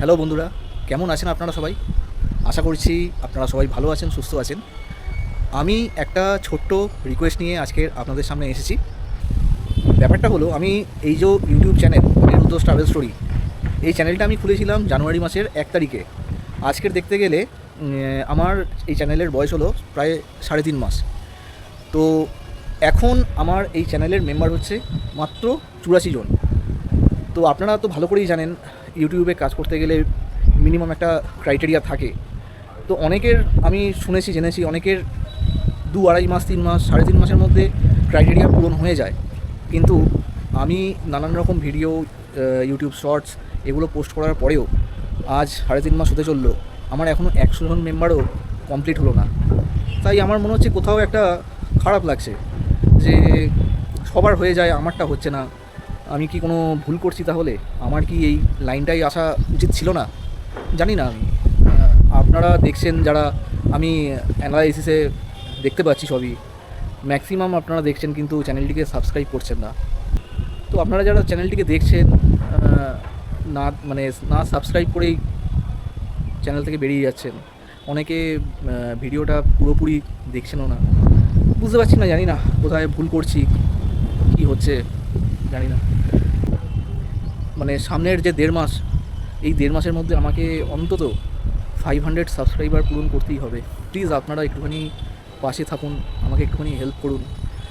Hello বন্ধুরা, কেমন আছেন আপনারা সবাই? আশা করছি আপনারা সবাই ভালো আছেন, সুস্থ আছেন। আমি একটা ছোট্ট রিকোয়েস্ট নিয়ে আজকে আপনাদের সামনে এসেছি। ব্যাপারটা হলো, আমি এই যে YouTube channel Aniruddha travel story, এই চ্যানেলটা আমি খুলেছিলাম জানুয়ারি মাসের 1 তারিখে। আজকের দেখতে গেলে আমার এই চ্যানেলের বয়স হলো প্রায় 3.5 মাস। তো এখন আমার এই চ্যানেলের মেম্বার হচ্ছে মাত্র 84 জন। তো আপনারা তো ভালো করেই জানেন, ইউটিউবে কাজ করতে গেলে মিনিমাম একটা ক্রাইটেরিয়া থাকে। তো অনেকের আমি শুনেছি, জেনেছি অনেকের 2-2.5 মাস, 3 মাস, 3.5 মাসের মধ্যে ক্রাইটেরিয়া পূরণ হয়ে যায়। কিন্তু আমি নানান রকম ভিডিও, ইউটিউব শর্টস এগুলো পোস্ট করার পরেও আজ 3.5 মাস হতে চললো, আমার এখনও 100 জন মেম্বারও কমপ্লিট হলো না। তাই আমার মনে হচ্ছে কোথাও একটা খারাপ লাগছে যে সবার হয়ে যায়, আমারটা হচ্ছে না। আমি কি কোনো ভুল করছি? তাহলে আমার কি এই লাইনটাই আসা উচিত ছিল না? জানি না আমি। আপনারা দেখছেন যারা, আমি অ্যানালাইসিসে দেখতে পাচ্ছি সবই, ম্যাক্সিমাম আপনারা দেখছেন কিন্তু চ্যানেলটিকে সাবস্ক্রাইব করছেন না। তো আপনারা যারা চ্যানেলটিকে দেখছেন, না মানে না সাবস্ক্রাইব করেই চ্যানেল থেকে বেরিয়ে যাচ্ছেন। অনেকে ভিডিওটা পুরোপুরি দেখছেনও না। বুঝতে পারছি না, জানি না কোথায় ভুল করছি, কি হচ্ছে জানি না। মানে সামনের যে 1.5 মাস, এই 1.5 মাসের মধ্যে আমাকে অন্তত 500 সাবস্ক্রাইবার পূরণ করতেই হবে। প্লিজ আপনারা একটুখানি পাশে থাকুন, আমাকে একটুখানি হেল্প করুন।